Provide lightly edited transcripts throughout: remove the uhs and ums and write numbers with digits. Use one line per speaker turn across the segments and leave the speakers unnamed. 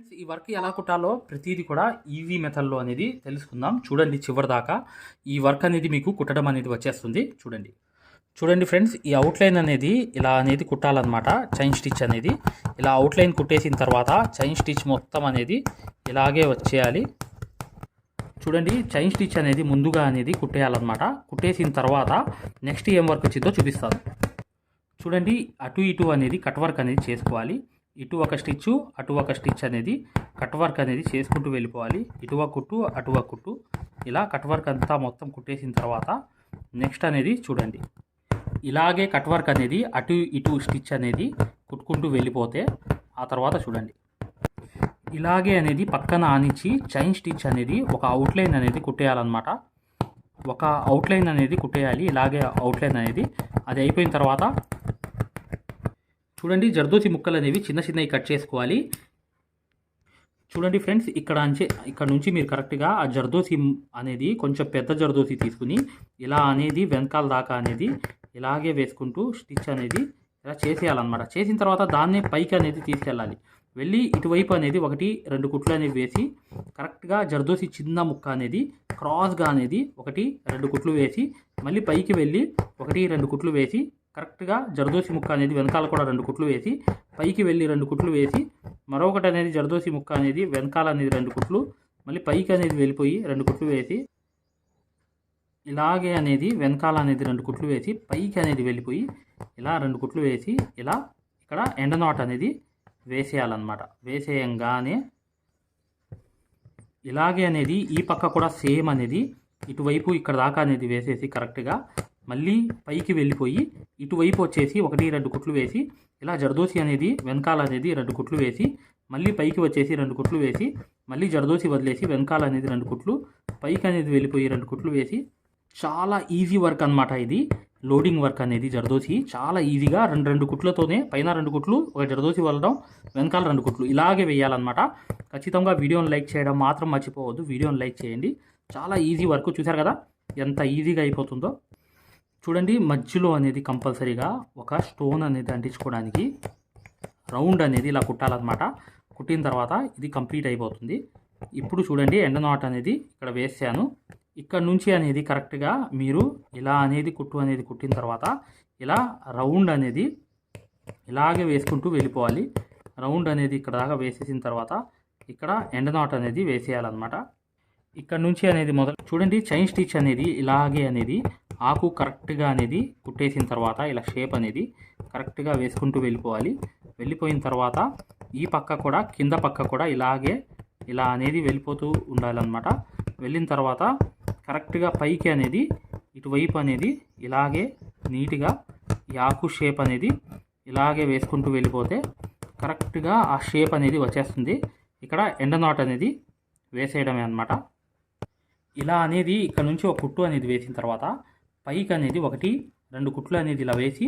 Friends ఈ work ఎలా కుట్టాలో ప్రతిదీ కూడా ఈజీ మెథడ్లో అనేది తెలుసుకుందాం. చూడండి చివరి దాకా. ఈ వర్క్ అనేది మీకు కుట్టడం అనేది వచ్చేస్తుంది. చూడండి ఫ్రెండ్స్, ఈ అవుట్లైన్ అనేది ఇలా అనేది కుట్టాలన్నమాట. చైన్ స్టిచ్ అనేది ఇలా అవుట్లైన్ కుట్టేసిన తర్వాత చైన్ స్టిచ్ మొత్తం అనేది ఇలాగే వచ్చేయాలి. చూడండి, చైన్ స్టిచ్ అనేది ముందుగా అనేది కుట్టేయాలన్నమాట. కుట్టేసిన తర్వాత నెక్స్ట్ ఏం వర్క్ వచ్చిందో చూపిస్తాను. చూడండి, అటు ఇటు అనేది కట్ వర్క్ అనేది చేసుకోవాలి. ఇటు ఒక స్టిచ్చు అటు ఒక స్టిచ్ అనేది కట్ వర్క్ అనేది చేసుకుంటూ వెళ్ళిపోవాలి. ఇటు ఒక కుట్టు అటు ఒక కుట్టు ఇలా కట్ వర్క్ అంతా మొత్తం కుట్టేసిన తర్వాత నెక్స్ట్ అనేది చూడండి ఇలాగే కట్ వర్క్ అనేది అటు ఇటు స్టిచ్ అనేది కుట్టుకుంటూ వెళ్ళిపోతే ఆ తర్వాత చూడండి ఇలాగే అనేది పక్కన ఆనించి చైన్ స్టిచ్ అనేది ఒక అవుట్లైన్ అనేది కుట్టేయాలన్నమాట. ఒక అవుట్లైన్ అనేది కుట్టేయాలి. ఇలాగే అవుట్లైన్ అనేది అది అయిపోయిన తర్వాత చూడండి జర్దోసి ముక్కలు అనేవి చిన్న చిన్నవి కట్ చేసుకోవాలి. చూడండి ఫ్రెండ్స్, ఇక్కడ నుంచి మీరు కరెక్ట్గా ఆ జర్దోసి అనేది కొంచెం పెద్ద జర్దోసి తీసుకుని ఇలా అనేది వెనకాల దాకా అనేది ఇలాగే వేసుకుంటూ స్టిచ్ అనేది ఇలా చేసేయాలన్నమాట. చేసిన తర్వాత దాన్నే పైకి అనేది తీసుకెళ్ళాలి. వెళ్ళి ఇటువైపు అనేది 1-2 కుట్లు అనేవి వేసి కరెక్ట్గా జర్దోసి చిన్న ముక్క అనేది క్రాస్గా అనేది 1-2 కుట్లు వేసి మళ్ళీ పైకి వెళ్ళి 1-2 కుట్లు వేసి కరెక్ట్గా జర్దోసి ముక్క అనేది వెనకాల కూడా 2 కుట్లు వేసి పైకి వెళ్ళి 2 కుట్లు వేసి మరొకటి అనేది జర్దోసి ముక్క అనేది వెనకాల అనేది 2 కుట్లు మళ్ళీ పైకి అనేది వెళ్ళిపోయి 2 కుట్లు వేసి ఇలాగే అనేది వెనకాల అనేది 2 కుట్లు వేసి పైకి అనేది వెళ్ళిపోయి ఇలా 2 కుట్లు వేసి ఇలా ఇక్కడ ఎండ నాట్ అనేది వేసేయాలన్నమాట. వేసేయంగానే ఇలాగే అనేది ఈ పక్క కూడా సేమ్ అనేది ఇటువైపు ఇక్కడ దాకా అనేది వేసేసి కరెక్ట్గా మళ్ళీ పైకి వెళ్ళిపోయి ఇటువైపు వచ్చేసి 1-2 కుట్లు వేసి ఇలా జర్దోసి అనేది వెనకాల అనేది 2 కుట్లు వేసి మళ్ళీ పైకి వచ్చేసి 2 కుట్లు వేసి మళ్ళీ జర్దోసి వదిలేసి వెనకాల అనేది 2 కుట్లు పైకి అనేది వెళ్ళిపోయి 2 కుట్లు వేసి చాలా ఈజీ వర్క్ అనమాట. ఇది లోడింగ్ వర్క్ అనేది జర్దోసి చాలా ఈజీగా 2 కుట్లతోనే పైన 2 కుట్లు ఒక జర్దోసి వదలడం వెనకాల 2 కుట్లు ఇలాగే వేయాలన్నమాట. ఖచ్చితంగా వీడియోని లైక్ చేయడం మాత్రం మర్చిపోవద్దు. వీడియోని లైక్ చేయండి. చాలా ఈజీ వర్క్. చూశారు కదా ఎంత ఈజీగా అయిపోతుందో. చూడండి, మధ్యలో అనేది కంపల్సరీగా ఒక స్టోన్ అనేది అంటించుకోవడానికి రౌండ్ అనేది ఇలా కుట్టాలన్నమాట. కుట్టిన తర్వాత ఇది కంప్లీట్ అయిపోతుంది. ఇప్పుడు చూడండి ఎండ నాట్ అనేది ఇక్కడ వేసాను. ఇక్కడ నుంచి అనేది కరెక్ట్గా మీరు ఇలా అనేది కుట్టు అనేది కుట్టిన తర్వాత ఇలా రౌండ్ అనేది ఇలాగే వేసుకుంటూ వెళ్ళిపోవాలి. రౌండ్ అనేది ఇక్కడ దాకా వేసేసిన తర్వాత ఇక్కడ ఎండ నాట్ అనేది వేసేయాలన్నమాట. ఇక్కడ నుంచి అనేది మొదలు చూడండి చైన్ స్టిచ్ అనేది ఇలాగే అనేది ఆకు కరెక్ట్గా అనేది కుట్టేసిన తర్వాత ఇలా షేప్ అనేది కరెక్ట్గా వేసుకుంటూ వెళ్ళిపోవాలి. వెళ్ళిపోయిన తర్వాత ఈ పక్క కూడా కింద పక్క కూడా ఇలాగే ఇలా అనేది వెళ్ళిపోతూ ఉండాలన్నమాట. వెళ్ళిన తర్వాత కరెక్ట్గా పైకి అనేది ఇటువైపు అనేది ఇలాగే నీట్గా ఈ ఆకు షేప్ అనేది ఇలాగే వేసుకుంటూ వెళ్ళిపోతే కరెక్ట్గా ఆ షేప్ అనేది వచ్చేస్తుంది. ఇక్కడ ఎండ నాట్ అనేది వేసేయడమే అన్నమాట. ఇలా అనేది ఇక్కడ నుంచి ఒక కుట్టు అనేది వేసిన తర్వాత పైకి అనేది 1-2 కుట్లు అనేది ఇలా వేసి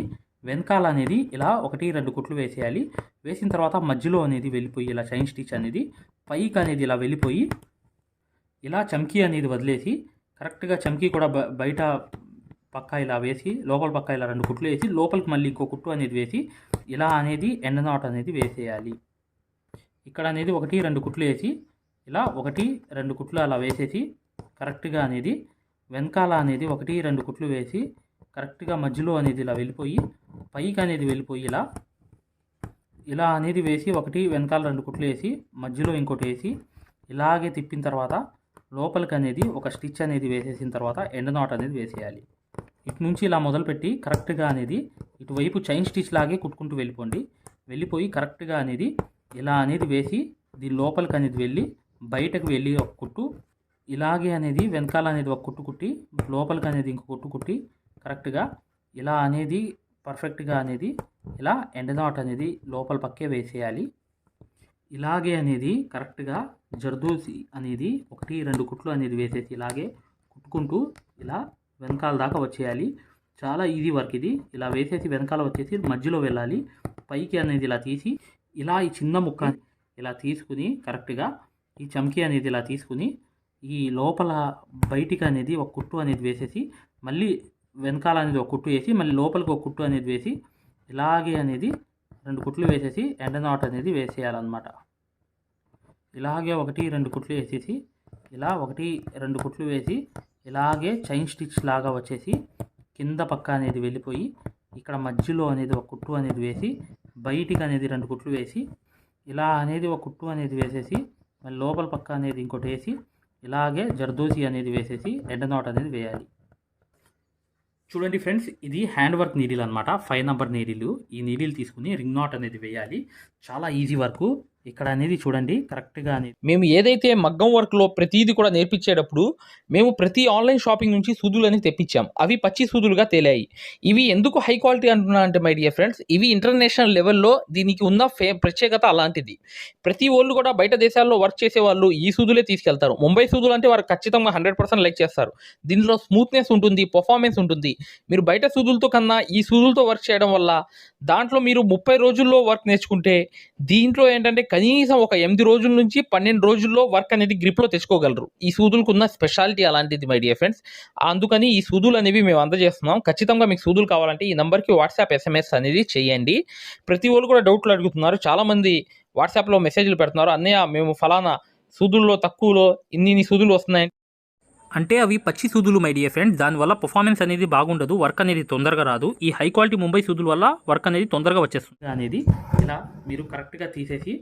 వెనకాల అనేది ఇలా 1-2 కుట్లు వేసేయాలి. వేసిన తర్వాత మధ్యలో అనేది వెళ్ళిపోయి ఇలా చైన్ స్టిచ్ అనేది పైకి అనేది ఇలా వెళ్ళిపోయి ఇలా చమ్కీ అనేది వదిలేసి కరెక్ట్గా చమ్కీ కూడా బయట పక్క ఇలా వేసి లోపల పక్క ఇలా 2 కుట్లు వేసి లోపలికి మళ్ళీ ఇంకో కుట్టు అనేది వేసి ఇలా అనేది ఎండ నాట్ అనేది వేసేయాలి. ఇక్కడ అనేది 1-2 కుట్లు వేసి ఇలా 1-2 కుట్లు అలా వేసేసి కరెక్ట్గా అనేది వెనకాల అనేది 1-2 కుట్లు వేసి కరెక్ట్గా మధ్యలో అనేది ఇలా వెళ్ళిపోయి పైకి అనేది వెళ్ళిపోయి ఇలా అనేది వేసి వెనకాల 2 కుట్లు వేసి మధ్యలో ఇంకోటి వేసి ఇలాగే తిప్పిన తర్వాత లోపలికి అనేది ఒక స్టిచ్ అనేది వేసేసిన తర్వాత ఎండ్ నాట్ అనేది వేసేయాలి. ఇటు నుంచి ఇలా మొదలుపెట్టి కరెక్ట్గా అనేది ఇటువైపు చైన్ స్టిచ్ లాగే కుట్టుకుంటూ వెళ్ళిపోయి కరెక్ట్గా అనేది ఇలా అనేది వేసి దీని లోపలికి అనేది వెళ్ళి బయటకు వెళ్ళి ఒక కుట్టు ఇలాగే అనేది వెనకాల అనేది ఒక కుట్టు కుట్టి లోపలికి అనేది ఇంకో కుట్టు కుట్టి కరెక్ట్గా ఇలా అనేది పర్ఫెక్ట్గా అనేది ఇలా ఎండ్ నాట్ అనేది లోపల పక్కే వేసేయాలి. ఇలాగే అనేది కరెక్ట్గా జర్దోసి అనేది 1-2 కుట్లు అనేది వేసేసి ఇలాగే కుట్టుకుంటూ ఇలా వెనకాల దాకా వచ్చేయాలి. చాలా ఈజీ వర్క్ ఇది. ఇలా వేసేసి వెనకాల వచ్చేసి మధ్యలో వెళ్ళాలి. పైకి అనేది ఇలా తీసి ఇలా ఈ చిన్న ముక్క ఇలా తీసుకుని కరెక్ట్గా ఈ చమ్కీ అనేది ఇలా తీసుకుని ఈ లోపల బయటికి అనేది ఒక కుట్టు అనేది వేసేసి మళ్ళీ వెనకాల అనేది ఒక కుట్టు వేసి మళ్ళీ లోపలికి ఒక కుట్టు అనేది వేసి ఇలాగే అనేది 2 కుట్లు వేసేసి ఎండ్ నాట్ అనేది వేసేయాలన్నమాట. ఇలాగే 1 2 కుట్లు వేసేసి ఇలా 1 2 కుట్లు వేసి ఇలాగే చైన్ స్టిచ్ లాగా వచ్చేసి కింద పక్క అనేది వెళ్ళిపోయి ఇక్కడ మధ్యలో అనేది ఒక కుట్టు అనేది వేసి బయటికి అనేది 2 కుట్లు వేసి ఇలా అనేది ఒక కుట్టు అనేది వేసేసి మళ్ళీ లోపల పక్క అనేది ఇంకోటి వేసి ఇలాగే జర్దోసి అనేది వేసేసి ఎండ్ నాట్ అనేది వేయాలి. చూడండి ఫ్రెండ్స్, ఇది హ్యాండ్ వర్క్ నీడిల్ అనమాట. 5 నంబర్ నీడిల్. ఈ నీడిల్ తీసుకుని రింగ్ నాట్ అనేది వేయాలి. చాలా ఈజీ వర్క్. ఇక్కడ అనేది చూడండి కరెక్ట్గా అనేది
మేము ఏదైతే మగ్గం వర్క్లో ప్రతిదీ కూడా నేర్పించేటప్పుడు మేము ప్రతి ఆన్లైన్ షాపింగ్ నుంచి సూదులు అనేది తెప్పించాం. అవి పచ్చి సూదులుగా తేలాయి. ఇవి ఎందుకు హై క్వాలిటీ అంటున్నా అంటే మై డియర్ ఫ్రెండ్స్, ఇవి ఇంటర్నేషనల్ లెవెల్లో దీనికి ఉన్న ప్రత్యేకత అలాంటిది. ప్రతి వాళ్ళు కూడా బయట దేశాల్లో వర్క్ చేసే వాళ్ళు ఈ సూదులే తీసుకెళ్తారు. ముంబై సూదులు అంటే వారు ఖచ్చితంగా 100% లైక్ చేస్తారు. దీనిలో స్మూత్నెస్ ఉంటుంది, పర్ఫార్మెన్స్ ఉంటుంది. మీరు బయట సూదులతో కన్నా ఈ సూదులతో వర్క్ చేయడం వల్ల దాంట్లో మీరు 30 రోజుల్లో వర్క్ నేర్చుకుంటే దీంట్లో ఏంటంటే కనీసం ఒక 8 రోజుల నుంచి 12 రోజుల్లో వర్క్ అనేది గ్రిప్లో తెచ్చుకోగలరు. ఈ సూదులకు ఉన్న స్పెషాలిటీ అలాంటిది మై డియర్ ఫ్రెండ్స్. అందుకని ఈ సూదులు అనేవి మేము అందజేస్తున్నాం. ఖచ్చితంగా మీకు సూదులు కావాలంటే ఈ నెంబర్కి వాట్సాప్ SMS అనేది చేయండి. ప్రతి వాళ్ళు కూడా డౌట్లు అడుగుతున్నారు. చాలామంది వాట్సాప్లో మెసేజ్లు పెడుతున్నారు, అన్నయ్య మేము ఫలానా సూదుల్లో తక్కువలో ఇన్ని సూదులు వస్తున్నాయి
అంటే అవి పచ్చి సూదులు మై డియర్ ఫ్రెండ్స్. దానివల్ల పర్ఫార్మెన్స్ అనేది బాగుండదు, వర్క్ అనేది తొందరగా రాదు. ఈ హై క్వాలిటీ ముంబై సూదుల వల్ల వర్క్ అనేది తొందరగా వచ్చేస్తుంది. అనేది ఇలా మీరు కరెక్ట్గా తీసేసి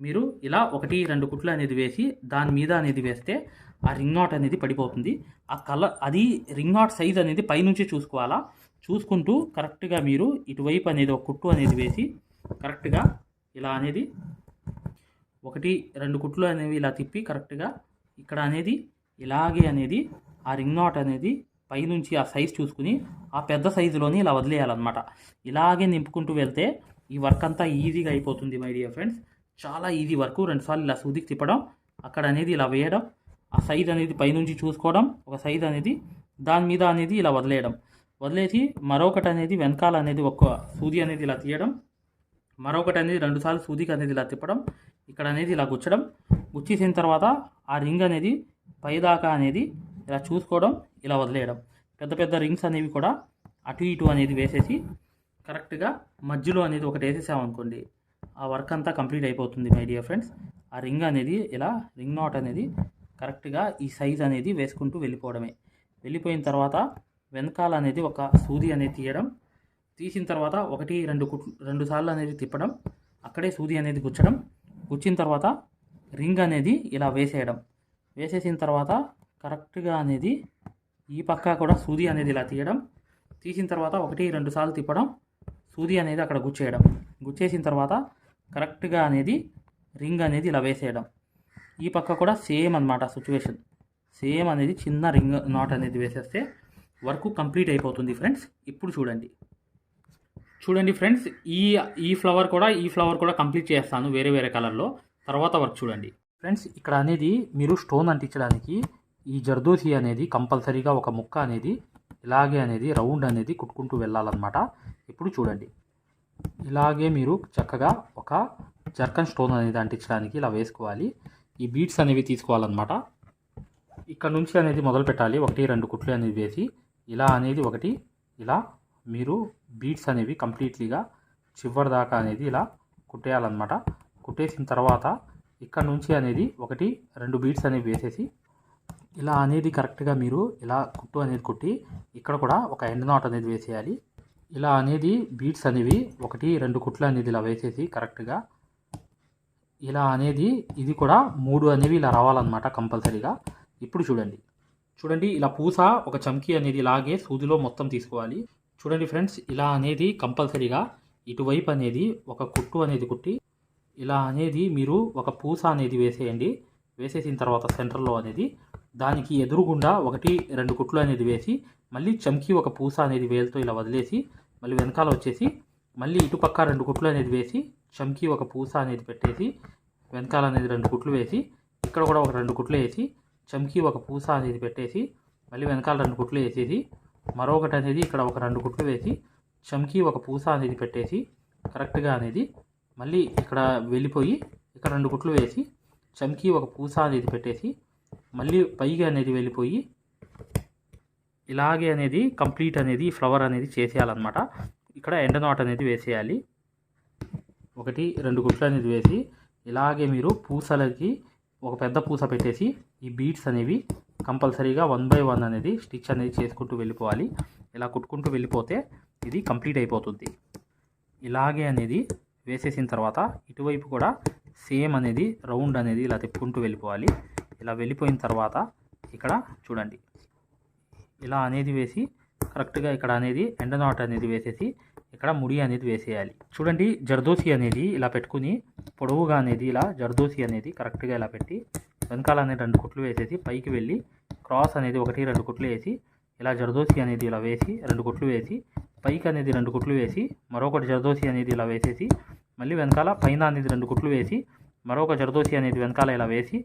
మీరు ఇలా 1 2 కుట్లు అనేది వేసి దాని మీద అనేది వేస్తే ఆ రింగ్ నాట్ అనేది పడిపోతుంది. ఆ కలర్ అది రింగ్ నాట్ సైజ్ అనేది పైనుంచి చూసుకోవాలా. చూసుకుంటూ కరెక్ట్గా మీరు ఇటువైపు అనేది ఒక కుట్టు అనేది వేసి కరెక్ట్గా ఇలా అనేది 1 2 కుట్లు అనేవి ఇలా తిప్పి కరెక్ట్గా ఇక్కడ అనేది ఇలాగే అనేది ఆ రింగ్ నాట్ అనేది పైనుంచి ఆ సైజ్ చూసుకుని ఆ పెద్ద సైజులోని ఇలా వదిలేయాలన్నమాట. ఇలాగే నింపుకుంటూ వెళ్తే ఈ వర్క్ అంతా ఈజీగా అయిపోతుంది మై డియర్ ఫ్రెండ్స్. చాలా ఈజీ వర్క్. 2 సార్లు ఇలా సూదికి తిప్పడం, అక్కడ అనేది ఇలా వేయడం, ఆ సైజ్ అనేది పైనుంచి చూసుకోవడం, ఒక సైజ్ అనేది దాని మీద అనేది ఇలా వదిలేసి మరొకటి అనేది వెనకాల అనేది ఒక సూది అనేది ఇలా తీయడం, మరొకటి అనేది 2 సార్లు సూదికి అనేది ఇలా తిప్పడం, ఇక్కడ అనేది ఇలా గుచ్చేసిన తర్వాత ఆ రింగ్ అనేది పైదాకా అనేది ఇలా చూసుకోవడం, ఇలా వదిలేయడం. పెద్ద రింగ్స్ అనేవి కూడా అటు ఇటు అనేది వేసేసి కరెక్ట్గా మధ్యలో అనేది ఒకటి వేసేసామనుకోండి, ఆ వర్క్ అంతా కంప్లీట్ అయిపోతుంది మై డియర్ ఫ్రెండ్స్. ఆ రింగ్ అనేది ఇలా రింగ్ నాట్ అనేది కరెక్ట్గా ఈ సైజ్ అనేది వేసుకుంటూ వెళ్ళిపోవడమే. వెళ్ళిపోయిన తర్వాత వెనకాల అనేది ఒక సూది అనేది తీసిన తర్వాత 1 2 సార్లు అనేది తిప్పడం, అక్కడే సూది అనేది గుచ్చిన తర్వాత రింగ్ అనేది ఇలా వేసేసిన తర్వాత కరెక్ట్గా అనేది ఈ పక్క కూడా సూది అనేది ఇలా తీసిన తర్వాత 1 2 సార్లు తిప్పడం, సూది అనేది అక్కడ గుచ్చేసిన తర్వాత కరెక్ట్గా అనేది రింగ్ అనేది ఇలా వేసేయడం. ఈ పక్క కూడా సేమ్ అన్నమాట సిచ్యువేషన్. సేమ్ అనేది చిన్న రింగ్ నాట్ అనేది వేసేస్తే వర్క్ కంప్లీట్ అయిపోతుంది ఫ్రెండ్స్. ఇప్పుడు చూడండి ఫ్రెండ్స్, ఈ ఫ్లవర్ కూడా కంప్లీట్ చేస్తాను వేరే కలర్లో. తర్వాత వర్క్ చూడండి ఫ్రెండ్స్. ఇక్కడ అనేది మీరు స్టోన్ అంటించడానికి ఈ జర్దోసి అనేది కంపల్సరీగా ఒక ముక్క అనేది ఇలాగే అనేది రౌండ్ అనేది కుట్టుకుంటూ వెళ్ళాలన్నమాట. ఇప్పుడు చూడండి, ఇలాగే మీరు చక్కగా ఒక జర్కన్ స్టోన్ అనేది అంటించడానికి ఇలా వేసుకోవాలి. ఈ బీడ్స్ అనేవి తీసుకోవాలన్నమాట. ఇక్కడ నుంచి అనేది మొదలు పెట్టాలి. 1 2 కుట్లు అనేది వేసి ఇలా అనేది ఇలా మీరు బీడ్స్ అనేవి కంప్లీట్లీగా చివరి దాకా అనేది ఇలా కుట్టేయాలన్నమాట. కుట్టేసిన తర్వాత ఇక్కడ నుంచి అనేది 1 2 బీడ్స్ అనేవి వేసేసి ఇలా అనేది కరెక్ట్గా మీరు ఇలా కుట్టు అనేది కుట్టి ఇక్కడ కూడా ఒక ఎండ్ నాట్ అనేది వేసేయాలి. ఇలా అనేది బీడ్స్ అనేవి 1 2 కుట్లు అనేది ఇలా వేసేసి కరెక్ట్గా ఇలా అనేది ఇది కూడా 3 అనేవి ఇలా రావాలన్నమాట కంపల్సరీగా. ఇప్పుడు చూడండి ఇలా పూస ఒక చమ్కీ అనేది ఇలాగే సూదిలో మొత్తం తీసుకోవాలి. చూడండి ఫ్రెండ్స్, ఇలా అనేది కంపల్సరీగా ఇటువైపు అనేది ఒక కుట్టు అనేది కుట్టి ఇలా అనేది మీరు ఒక పూస అనేది వేసేయండి. వేసేసిన తర్వాత సెంటర్లో అనేది దానికి ఎదురుగుండా 1 2 కుట్లు అనేది వేసి మళ్ళీ చమ్కీ ఒక పూస అనేది వేలుతో ఇలా వదిలేసి మళ్ళీ వెనకాల వచ్చేసి మళ్ళీ ఇటుపక్క 2 కుట్లు అనేది వేసి చమ్కీ ఒక పూస అనేది పెట్టేసి వెనకాల అనేది 2 కుట్లు వేసి ఇక్కడ కూడా ఒక 2 కుట్లు వేసి చమ్కీ ఒక పూస అనేది పెట్టేసి మళ్ళీ వెనకాల 2 కుట్లు వేసేసి మరొకటి అనేది ఇక్కడ ఒక 2 కుట్లు వేసి చమ్కీ ఒక పూస అనేది పెట్టేసి కరెక్ట్గా అనేది మళ్ళీ ఇక్కడ వెళ్ళిపోయి ఇక్కడ 2 కుట్లు వేసి చమ్కీ ఒక పూస అనేది పెట్టేసి మళ్ళీ పైకి అనేది వెళ్ళిపోయి ఇలాగే అనేది కంప్లీట్ అనేది ఫ్లవర్ అనేది చేసేయాలన్నమాట. ఇక్కడ ఎండ్ నాట్ అనేది వేసేయాలి. 1 2 కుట్లు అనేది వేసి ఇలాగే మీరు పూసలకి ఒక పెద్ద పూస పెట్టేసి ఈ బీడ్స్ అనేవి కంపల్సరీగా 1 బై 1 అనేది స్టిచ్ అనేది చేసుకుంటూ వెళ్ళిపోవాలి. ఇలా కుట్టుకుంటూ వెళ్ళిపోతే ఇది కంప్లీట్ అయిపోతుంది. ఇలాగే అనేది వేసేసిన తర్వాత ఇటువైపు కూడా సేమ్ అనేది రౌండ్ అనేది ఇలా తిప్పుకుంటూ వెళ్ళిపోవాలి. ఇలా వెళ్ళిపోయిన తర్వాత ఇక్కడ చూడండి ఇలా అనేది వేసి కరెక్ట్గా ఇక్కడ అనేది ఎండ నాట్ అనేది వేసేసి ఇక్కడ ముడి అనేది వేసేయాలి. చూడండి జర్దోసి అనేది ఇలా పెట్టుకుని పొడవుగా అనేది ఇలా జర్దోసి అనేది కరెక్ట్గా ఇలా పెట్టి వెనకాల అనేది 2 కుట్లు వేసేసి పైకి వెళ్ళి క్రాస్ అనేది 1-2 కుట్లు వేసి ఇలా జర్దోసి అనేది ఇలా వేసి 2 కుట్లు వేసి పైకి అనేది 2 కుట్లు వేసి మరొకటి జర్దోసి అనేది ఇలా వేసేసి మళ్ళీ వెనకాల పైన అనేది 2 కుట్లు వేసి మరొక జర్దోసి అనేది వెనకాల ఇలా వేసి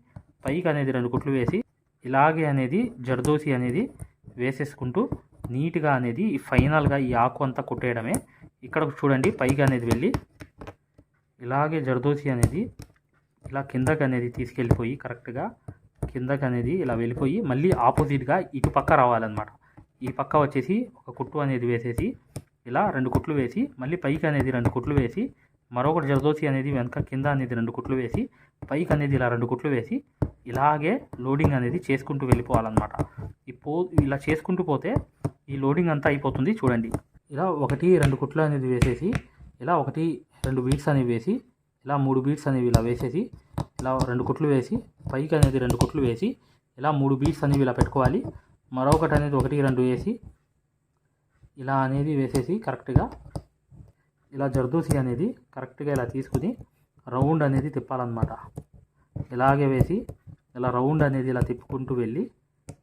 పైకి అనేది 2 కుట్లు వేసి ఇలాగే అనేది జర్దోసి అనేది వేసేసుకుంటూ నీట్గా అనేది ఈ ఫైనల్గా ఈ ఆకు అంతా కుట్టేయడమే. ఇక్కడ చూడండి పైకి అనేది వెళ్ళి ఇలాగే జర్దోసి అనేది ఇలా కిందకి అనేది తీసుకెళ్ళిపోయి కరెక్ట్గా కిందకి అనేది ఇలా వెళ్ళిపోయి మళ్ళీ ఆపోజిట్గా ఇటు పక్క రావాలన్నమాట. ఈ పక్క వచ్చేసి ఒక కుట్టు అనేది వేసేసి ఇలా 2 కుట్లు వేసి మళ్ళీ పైకి అనేది 2 కుట్లు వేసి మరొకటి జర్దోసి అనేది వెనక కింద అనేది 2 కుట్లు వేసి పైకి అనేది ఇలా 2 కుట్లు వేసి ఇలాగే లోడింగ్ అనేది చేసుకుంటూ వెళ్ళిపోవాలన్నమాట. ఇలా చేసుకుంటూ పోతే ఈ లోడింగ్ అంతా అయిపోతుంది. చూడండి ఇలా 1-2 కుట్లు అనేది వేసేసి ఇలా 1-2 బీట్స్ అనేవి వేసి ఇలా 3 బీట్స్ అనేవి ఇలా వేసేసి ఇలా 2 కుట్లు వేసి పైకి అనేది 2 కుట్లు వేసి ఇలా 3 బీట్స్ అనేవి ఇలా పెట్టుకోవాలి. మరొకటి అనేది 1-2 వేసి ఇలా అనేది వేసేసి కరెక్ట్గా ఇలా జర్దోసి అనేది కరెక్ట్గా ఇలా తీసుకుని రౌండ్ అనేది తిప్పాలన్నమాట. ఇలాగే వేసి ఇలా రౌండ్ అనేది ఇలా తిప్పుకుంటూ వెళ్ళి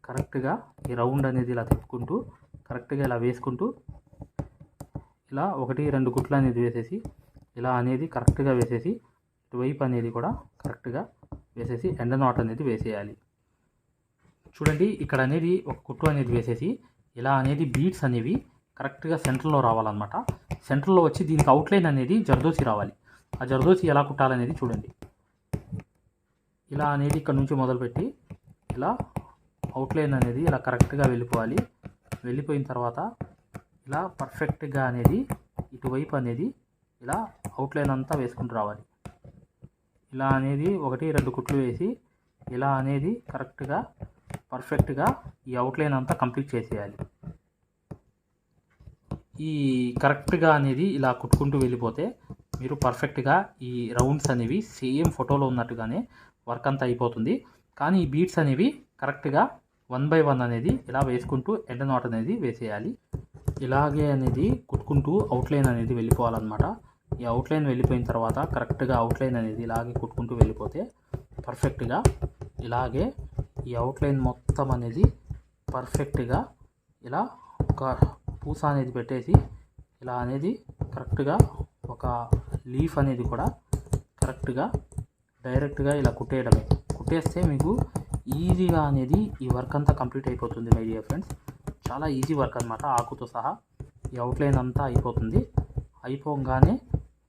కరెక్ట్గా ఈ రౌండ్ అనేది ఇలా తిప్పుకుంటూ కరెక్ట్గా ఇలా వేసుకుంటూ ఇలా 1-2 కుట్లు అనేది వేసేసి ఇలా అనేది కరెక్ట్గా వేసేసి ఇటువైపు అనేది కూడా కరెక్ట్గా వేసేసి ఎండ నాట్ అనేది వేసేయాలి. చూడండి ఇక్కడ అనేది ఒక కుట్టు అనేది వేసేసి ఇలా అనేది బీట్స్ అనేవి కరెక్ట్గా సెంటర్లో రావాలన్నమాట. సెంటర్లో వచ్చి దీనికి అవుట్లైన్ అనేది జర్దోసి రావాలి. ఆ జర్దోసి ఎలా కుట్టాలనేది చూడండి. ఇలా అనేది ఇక్కడ నుంచి మొదలుపెట్టి ఇలా అవుట్లైన్ అనేది ఇలా కరెక్ట్గా వెళ్ళిపోవాలి. వెళ్ళిపోయిన తర్వాత ఇలా పర్ఫెక్ట్గా అనేది ఇటువైపు అనేది ఇలా అవుట్లైన్ అంతా వేసుకుంటూ రావాలి. ఇలా అనేది 1-2 కుట్లు వేసి ఇలా అనేది కరెక్ట్గా పర్ఫెక్ట్గా ఈ అవుట్లైన్ అంతా కంప్లీట్ చేసేయాలి. ఈ కరెక్ట్గా అనేది ఇలా కుట్టుకుంటూ వెళ్ళిపోతే మీరు పర్ఫెక్ట్గా ఈ రౌండ్స్ అనేవి సేమ్ ఫోటోలో ఉన్నట్టుగానే వర్క్ అంతా అయిపోతుంది. కానీ ఈ బీట్స్ అనేవి కరెక్ట్గా 1 బై 1 అనేది ఇలా వేసుకుంటూ ఎండ నాట్ అనేది వేసేయాలి. ఇలాగే అనేది కుట్టుకుంటూ అవుట్లైన్ అనేది వెళ్ళిపోవాలన్నమాట. ఈ అవుట్లైన్ వెళ్ళిపోయిన తర్వాత కరెక్ట్గా అవుట్లైన్ అనేది ఇలాగే కుట్టుకుంటూ వెళ్ళిపోతే పర్ఫెక్ట్గా ఇలాగే ఈ అవుట్లైన్ మొత్తం అనేది పర్ఫెక్ట్గా ఇలా ఒక పూస అనేది పెట్టేసి ఇలా అనేది కరెక్ట్గా ఒక లీఫ్ అనేది కూడా కరెక్ట్గా డైరెక్ట్గా ఇలా కుట్టేయడమే. కుట్టేస్తే మీకు ఈజీగా అనేది ఈ వర్క్ అంతా కంప్లీట్ అయిపోతుంది మై డియర్ ఫ్రెండ్స్. చాలా ఈజీ వర్క్ అనమాట. ఆకుతో సహా ఈ అవుట్లైన్ అంతా అయిపోతుంది. అయిపోగానే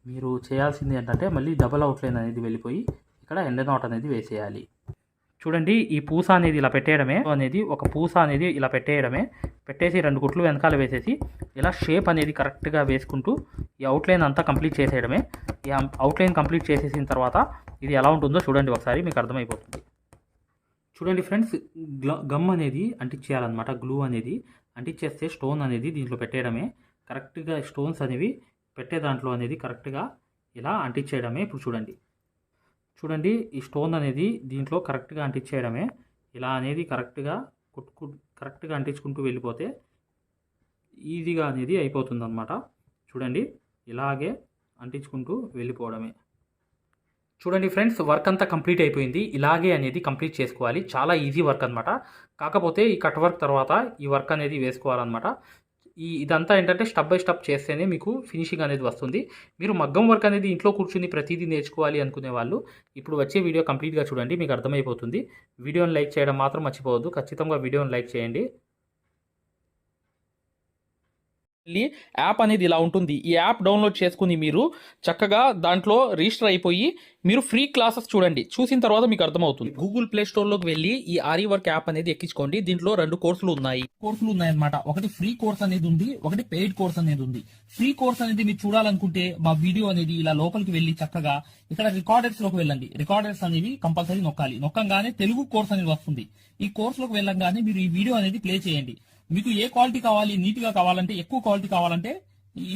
మీరు చేయాల్సింది ఏంటంటే మళ్ళీ డబల్ అవుట్లైన్ అనేది వెళ్ళిపోయి ఇక్కడ ఎండ నాట్ అనేది వేసేయాలి. చూడండి ఈ పూస అనేది ఇలా పెట్టేయడమే అనేది ఒక పూస అనేది ఇలా పెట్టేసి 2 కుట్లు వెనకాల వేసేసి ఇలా షేప్ అనేది కరెక్ట్గా వేసుకుంటూ ఈ అవుట్లైన్ అంతా కంప్లీట్ చేసేయడమే. ఈ అవుట్లైన్ కంప్లీట్ చేసేసిన తర్వాత ఇది ఎలా ఉంటుందో చూడండి ఒకసారి, మీకు అర్థమైపోతుంది. చూడండి ఫ్రెండ్స్, గమ్ అనేది అంటించేయాలన్నమాట. గ్లూ అనేది అంటించేస్తే స్టోన్ అనేది దీంట్లో పెట్టేయడమే. కరెక్ట్గా స్టోన్స్ అనేవి పెట్టే దాంట్లో అనేది కరెక్ట్గా ఇలా అంటించేయడమే. ఇప్పుడు చూడండి ఈ స్టోన్ అనేది దీంట్లో కరెక్ట్గా అంటించేయడమే. ఇలా అనేది కరెక్ట్గా అంటించుకుంటూ వెళ్ళిపోతే ఈజీగా అనేది అయిపోతుంది అన్నమాట. చూడండి ఇలాగే అంటించుకుంటూ వెళ్ళిపోవడమే. చూడండి ఫ్రెండ్స్, వర్క్ అంతా కంప్లీట్ అయిపోయింది. ఇలాగే అనేది కంప్లీట్ చేసుకోవాలి. చాలా ఈజీ వర్క్ అనమాట. కాకపోతే ఈ కట్ వర్క్ తర్వాత ఈ వర్క్ అనేది వేసుకోవాలన్నమాట. ఇదంతా ఏంటంటే స్టెప్ బై స్టెప్ చేస్తేనే మీకు ఫినిషింగ్ అనేది వస్తుంది. మీరు మగ్గం వర్క్ అనేది ఇంట్లో కూర్చుని ప్రతిదీ నేర్చుకోవాలి అనుకునే వాళ్ళు ఇప్పుడు వచ్చే వీడియో కంప్లీట్గా చూడండి, మీకు అర్థమైపోతుంది. వీడియోని లైక్ చేయడం మాత్రం మర్చిపోవద్దు. ఖచ్చితంగా వీడియోని లైక్ చేయండి.
యాప్ అనేది ఇలా ఉంటుంది. ఈ యాప్ డౌన్లోడ్ చేసుకుని మీరు చక్కగా దాంట్లో రిజిస్టర్ అయిపోయి మీరు ఫ్రీ క్లాసెస్ చూడండి. చూసిన తర్వాత మీకు అర్థమవుతుంది. గూగుల్ ప్లే స్టోర్లోకి వెళ్ళి ఈ ఆరి వర్క్ యాప్ అనేది ఎక్కించుకోండి. దీంట్లో 2 కోర్సులు ఉన్నాయన్నమాట. ఒకటి ఫ్రీ కోర్స్ అనేది ఉంది, ఒకటి పెయిడ్ కోర్స్ అనేది ఉంది. ఫ్రీ కోర్స్ అనేది మీరు చూడాలనుకుంటే మా వీడియో అనేది ఇలా లోపలికి వెళ్ళి చక్కగా ఇక్కడ రికార్డర్స్ లోకి వెళ్ళండి. రికార్డర్స్ అనేవి కంపల్సరీ నొక్కంగానే తెలుగు కోర్స్ అనేది వస్తుంది. ఈ కోర్స్ లోకి వెళ్ళంగానే మీరు ఈ వీడియో అనేది ప్లే చేయండి. మీకు ఏ క్వాలిటీ కావాలి, నీట్ గా కావాలంటే, ఎక్కువ క్వాలిటీ కావాలంటే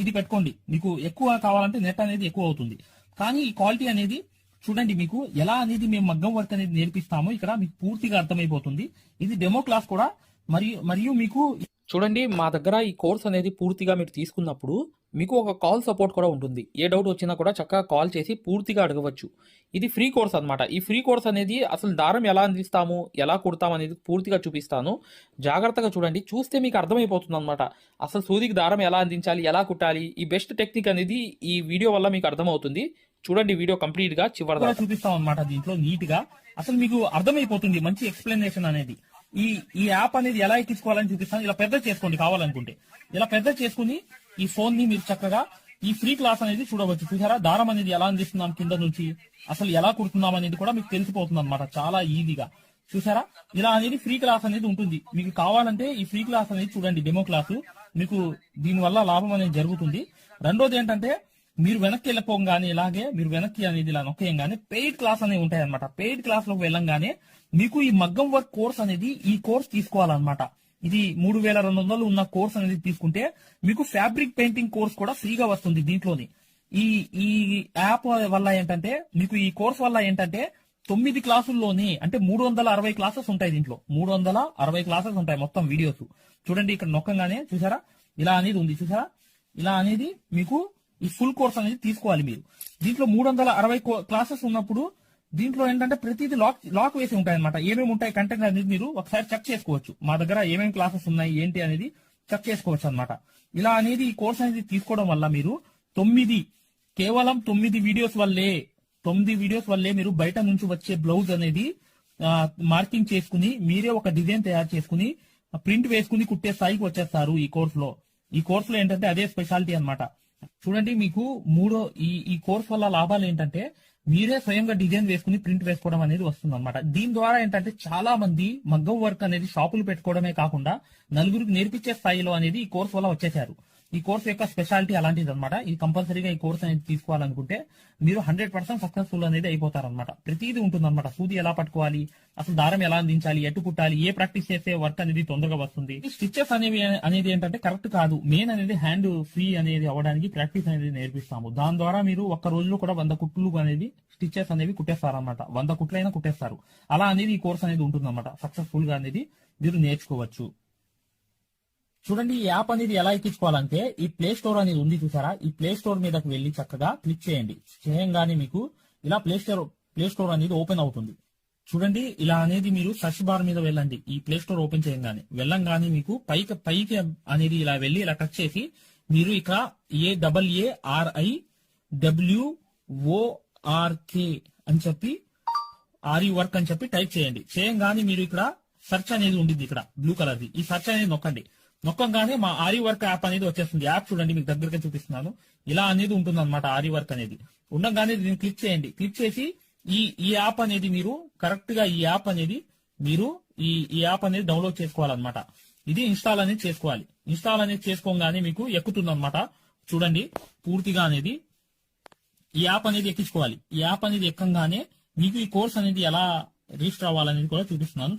ఇది పెట్టుకోండి. మీకు ఎక్కువ కావాలంటే నెట్ అనేది ఎక్కువ అవుతుంది. కానీ ఈ క్వాలిటీ అనేది చూడండి, మీకు ఎలా అనేది మేము మగ్గం వర్క్ అనేది నేర్పిస్తామో ఇక్కడ మీకు పూర్తిగా అర్థమైపోతుంది. ఇది డెమో క్లాస్ కూడా మరియు మీకు చూడండి, మా దగ్గర ఈ కోర్స్ అనేది పూర్తిగా మీరు తీసుకున్నప్పుడు మీకు ఒక కాల్ సపోర్ట్ కూడా ఉంటుంది. ఏ డౌట్ వచ్చినా కూడా చక్కగా కాల్ చేసి పూర్తిగా అడగవచ్చు. ఇది ఫ్రీ కోర్స్ అన్నమాట. ఈ ఫ్రీ కోర్స్ అనేది అసలు దారం ఎలా అందిస్తాము, ఎలా కుడతాము అనేది పూర్తిగా చూపిస్తాను. జాగ్రత్తగా చూడండి. చూస్తే మీకు అర్థమైపోతుంది అనమాట. అసలు సూదికి దారం ఎలా అందించాలి, ఎలా కుట్టాలి, ఈ బెస్ట్ టెక్నిక్ అనేది ఈ వీడియో వల్ల మీకు అర్థమవుతుంది. చూడండి, వీడియో కంప్లీట్ గా చివరిదాకా చూపిస్తాం అనమాట. దీంట్లో నీట్ గా అసలు మీకు అర్థమైపోతుంది. మంచి ఎక్స్ప్లెనేషన్ అనేది ఈ యాప్ అనేది ఎలా ఎక్కించుకోవాలని చూపిస్తాను. ఇలా పెద్ద చేసుకోండి కావాలనుకుంటే. ఇలా పెద్ద చేసుకుని ఈ ఫోన్ ని మీరు చక్కగా ఈ ఫ్రీ క్లాస్ అనేది చూడవచ్చు. చూసారా, దారం అనేది ఎలా అందిస్తున్నాం కింద నుంచి, అసలు ఎలా కుడుతున్నాం అనేది కూడా మీకు తెలిసిపోతుంది అనమాట. చాలా ఈజీగా చూసారా, ఇలా అనేది ఫ్రీ క్లాస్ అనేది ఉంటుంది. మీకు కావాలంటే ఈ ఫ్రీ క్లాస్ అనేది చూడండి, డెమో క్లాసు. మీకు దీనివల్ల లాభం అనేది జరుగుతుంది. రెండోది ఏంటంటే, మీరు వెనక్కి వెళ్ళిపోగానే ఇలాగే మీరు వెనక్కి అనేది ఇలా నొక్కేయంగానే పెయిడ్ క్లాస్ అనేవి ఉంటాయి అనమాట. పెయిడ్ క్లాస్ లోకి వెళ్ళంగానే మీకు ఈ మగ్గం వర్క్ కోర్స్ అనేది ఈ కోర్స్ తీసుకోవాలన్నమాట. ఇది 3200 ఉన్న కోర్స్ అనేది తీసుకుంటే మీకు ఫ్యాబ్రిక్ పెయింటింగ్ కోర్స్ కూడా ఫ్రీగా వస్తుంది దీంట్లోని. ఈ యాప్ వల్ల ఏంటంటే, మీకు ఈ కోర్స్ వల్ల ఏంటంటే 9 క్లాసుల్లోని అంటే 360 క్లాసెస్ ఉంటాయి. దీంట్లో 360 క్లాసెస్ ఉంటాయి మొత్తం వీడియోస్. చూడండి, ఇక్కడ నొక్కంగానే చూసారా ఇలా అనేది ఉంది. చూసారా, ఇలా అనేది మీకు ఈ ఫుల్ కోర్స్ అనేది తీసుకోవాలి మీరు. దీంట్లో 360 క్లాసెస్ ఉన్నప్పుడు దీంట్లో ఏంటంటే ప్రతిదీ లాక్ వేసి ఉంటాయి అనమాట. ఏమేమి ఉంటాయి కంటెంట్ అనేది మీరు ఒకసారి చెక్ చేసుకోవచ్చు. మా దగ్గర ఏమేమి క్లాసెస్ ఉన్నాయి ఏంటి అనేది చెక్ చేసుకోవచ్చు అనమాట. ఇలా అనేది ఈ కోర్స్ అనేది తీసుకోవడం వల్ల మీరు కేవలం 9 వీడియోస్ వల్లే మీరు బయట నుంచి వచ్చే బ్లౌజ్ అనేది మార్కింగ్ చేసుకుని మీరే ఒక డిజైన్ తయారు చేసుకుని ప్రింట్ వేసుకుని కుట్టే స్థాయికి వచ్చేస్తారు ఈ కోర్సులో. ఈ కోర్సులో ఏంటంటే అదే స్పెషాలిటీ అన్నమాట. చూడండి, మీకు ఈ కోర్స్ వల్ల లాభాలు ఏంటంటే, మీరే స్వయంగా డిజైన్ వేసుకుని ప్రింట్ వేసుకోవడం అనేది వస్తుంది అనమాట. దీని ద్వారా ఏంటంటే చాలా మంది మగ్గం వర్క్ అనేది షాపులు పెట్టుకోవడమే కాకుండా నలుగురికి నేర్పించే స్థాయిలో అనేది ఈ కోర్స్ వల్ల వచ్చేసారు. ఈ కోర్స్ యొక్క స్పెషాలిటీ అలాంటిది అనమాట. ఇది కంపల్సరీగా ఈ కోర్స్ అనేది తీసుకోవాలనుకుంటే మీరు 100% సక్సెస్ఫుల్ అనేది అయిపోతారనమాట. ప్రతిదీ ఉంటుంది అనమాట. సూది ఎలా పట్టుకోవాలి, అసలు దారం ఎలా అందించాలి, ఎటు కుట్టాలి, ఏ ప్రాక్టీస్ చేస్తే వర్క్ అనేది తొందరగా వస్తుంది. స్టిచెస్ అనేది ఏంటంటే కరెక్ట్ కాదు. మెయిన్ అనేది హ్యాండ్ ఫ్రీ అనేది అవ్వడానికి ప్రాక్టీస్ అనేది నేర్పిస్తాము. దాని ద్వారా మీరు ఒక్క రోజులో కూడా 100 కుట్లు అనేది స్టిచెస్ అనేవి కుట్టేస్తారనమాట. 100 కుట్లైనా కుట్టేస్తారు. అలా అనేది ఈ కోర్స్ అనేది ఉంటుంది అనమాట. సక్సెస్ఫుల్ గా అనేది మీరు నేర్చుకోవచ్చు. చూడండి, ఈ యాప్ అనేది ఎలా ఎక్కించుకోవాలంటే, ఈ ప్లే స్టోర్ అనేది ఉంది చూసారా, ఈ ప్లే స్టోర్ మీదకి వెళ్ళి చక్కగా క్లిక్ చేయండి. చేయంగానే మీకు ఇలా ప్లే స్టోర్ అనేది ఓపెన్ అవుతుంది. చూడండి, ఇలా అనేది మీరు సర్చ్ బార్ మీద వెళ్ళండి. ఈ ప్లే స్టోర్ ఓపెన్ చేయంగానే వెళ్ళంగానే మీకు పైకి అనేది ఇలా వెళ్ళి ఇలా టచ్ చేసి మీరు ఇక్కడ AARIWORK అని చెప్పి ఆరి వర్క్ అని చెప్పి టైప్ చేయండి. చేయంగానే మీరు ఇక్కడ సెర్చ్ అనేది ఉండింది, ఇక్కడ బ్లూ కలర్ది. ఈ సెర్చ్ అనేది నొక్కంగానే మా ఆరి వర్క్ యాప్ అనేది వచ్చేస్తుంది. యాప్ చూడండి, మీకు దగ్గరగా చూపిస్తున్నాను. ఇలా అనేది ఉంటుంది అనమాట. ఆరి వర్క్ అనేది ఉండగానే దీన్ని క్లిక్ చేయండి. క్లిక్ చేసి ఈ యాప్ అనేది మీరు కరెక్ట్ గా ఈ యాప్ అనేది డౌన్లోడ్ చేసుకోవాలన్నమాట. ఇది ఇన్స్టాల్ అనేది చేసుకోవాలి. ఇన్స్టాల్ అనేది చేసుకోగానే మీకు ఎక్కుతుంది అనమాట. చూడండి, పూర్తిగా అనేది ఈ యాప్ అనేది ఎక్కించుకోవాలి. ఈ యాప్ అనేది ఎక్కంగానే మీకు ఈ కోర్స్ అనేది ఎలా రిజిస్టర్ అవ్వాలనేది కూడా చూపిస్తున్నాను.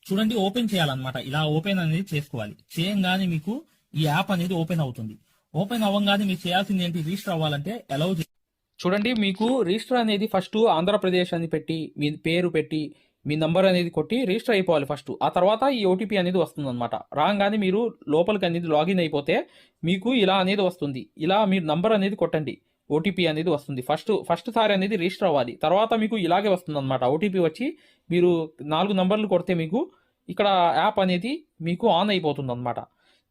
చూడండి, ఓపెన్ చేయాలన్నమాట. ఇలా ఓపెన్ అనేది చేసుకోవాలి. చేయంగానే మీకు ఈ యాప్ అనేది ఓపెన్ అవుతుంది. ఓపెన్ అవ్వగానే మీరు చేయాల్సింది ఏంటి, రిజిస్టర్ అవ్వాలంటే అలౌ. చూడండి, మీకు రిజిస్టర్ అనేది ఫస్ట్ ఆంధ్రప్రదేశ్ అని పెట్టి మీ పేరు పెట్టి మీ నంబర్ అనేది కొట్టి రిజిస్టర్ అయిపోవాలి ఫస్ట్. ఆ తర్వాత ఈ ఓటీపీ అనేది వస్తుంది అనమాట. రాగానే మీరు లోపలికి అనేది లాగిన్ అయిపోతే మీకు ఇలా అనేది వస్తుంది. ఇలా మీరు నంబర్ అనేది కొట్టండి, ఓటీపీ అనేది వస్తుంది. ఫస్ట్ సారి అనేది రిజిస్టర్ అవ్వాలి. తర్వాత మీకు ఇలాగే వస్తుంది అనమాట. ఓటీపీ వచ్చి మీరు 4 నంబర్లు కొడితే మీకు ఇక్కడ యాప్ అనేది మీకు ఆన్ అయిపోతుంది అనమాట.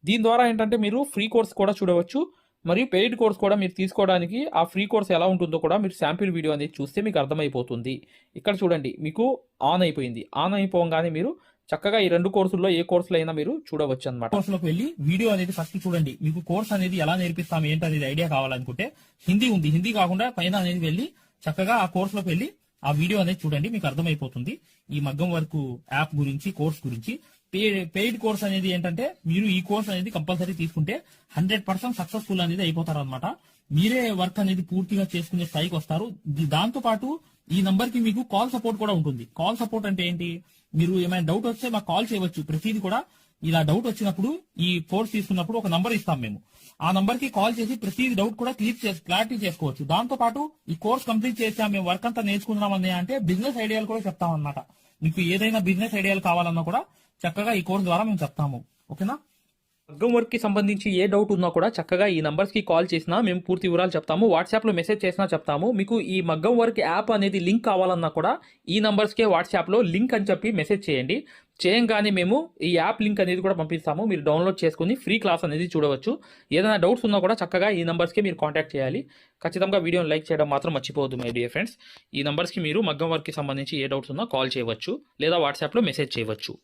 దీని ద్వారా ఏంటంటే మీరు ఫ్రీ కోర్స్ కూడా చూడవచ్చు, మరియు పెయిడ్ కోర్స్ కూడా మీరు తీసుకోవడానికి ఆ ఫ్రీ కోర్స్ ఎలా ఉంటుందో కూడా మీరు శాంపిల్ వీడియో అనేది చూస్తే మీకు అర్థమైపోతుంది. ఇక్కడ చూడండి, మీకు ఆన్ అయిపోయింది. ఆన్ అయిపోగానే మీరు చక్కగా ఈ 2 కోర్సుల్లో ఏ కోర్సులో అయినా మీరు చూడవచ్చు అనమాట. కోర్సులోకి వెళ్ళి వీడియో అనేది ఫస్ట్ చూడండి. మీకు కోర్స్ అనేది ఎలా నేర్పిస్తాం ఏంటనేది ఐడియా కావాలనుకుంటే హిందీ ఉంది, హిందీ కాకుండా పైన అనేది వెళ్ళి చక్కగా ఆ కోర్సులోకి వెళ్ళి ఆ వీడియో అనేది చూడండి, మీకు అర్థమైపోతుంది ఈ మగ్గం వర్క్ యాప్ గురించి, కోర్స్ గురించి. పెయిడ్ కోర్స్ అనేది ఏంటంటే మీరు ఈ కోర్స్ అనేది కంపల్సరీ తీసుకుంటే 100% సక్సెస్ఫుల్ అనేది అయిపోతారు అనమాట. మీరే వర్క్ అనేది పూర్తిగా చేసుకునే స్థాయికి వస్తారు. దాంతో పాటు ఈ నంబర్ కి మీకు కాల్ సపోర్ట్ కూడా ఉంటుంది. కాల్ సపోర్ట్ అంటే ఏంటి, మీరు ఏమైనా డౌట్ వస్తే మాకు కాల్ చేయవచ్చు. ప్రతిదీ కూడా ఇలా డౌట్ వచ్చినప్పుడు ఈ కోర్స్ తీసుకున్నప్పుడు ఒక నంబర్ ఇస్తాం మేము. ఆ నంబర్ కి కాల్ చేసి ప్రతి డౌట్ కూడా క్లారిటీ చేసుకోవచ్చు. దాంతో పాటు ఈ కోర్స్ కంప్లీట్ చేసాం, మేము వర్క్ అంతా నేర్చుకున్నామని అంటే బిజినెస్ ఐడియాలు కూడా చెప్తాం అన్నమాట. మీకు ఏదైనా బిజినెస్ ఐడియాలు కావాలన్నా కూడా చక్కగా ఈ కోర్స్ ద్వారా మేము చెప్తాము. ఓకేనా? మగ్గం వర్క్ కి సంబంధించి ఏ డౌట్ ఉన్నా కూడా చక్కగా ఈ నంబర్స్ కి కాల్ చేసినా మేము పూర్తి వివరాలు చెప్తాము. వాట్సాప్ లో మెసేజ్ చేసినా చెప్తాము. మీకు ఈ మగ్గం వర్క్ యాప్ అనేది లింక్ కావాలన్నా కూడా ఈ నంబర్స్ కే వాట్సాప్ లో లింక్ అని చెప్పి మెసేజ్ చేయండి. చేయంగానే మేము ఈ యాప్ లింక్ అనేది కూడా పంపిస్తాము. మీరు డౌన్లోడ్ చేసుకుని ఫ్రీ క్లాస్ అనేది చూడవచ్చు. ఏదైనా డౌట్స్ ఉన్నా కూడా చక్కగా ఈ నంబర్స్కి మీరు కాంటాక్ట్ చేయాలి. ఖచ్చితంగా వీడియోని లైక్ చేయడం మాత్రం మర్చిపోవద్దు మై డియర్ ఫ్రెండ్స్. ఈ నంబర్స్కి మీరు మగ్గం వర్క్కి సంబంధించి ఏ డౌట్స్ ఉన్నా కాల్ చేయవచ్చు లేదా వాట్సాప్లో మెసేజ్ చేయవచ్చు.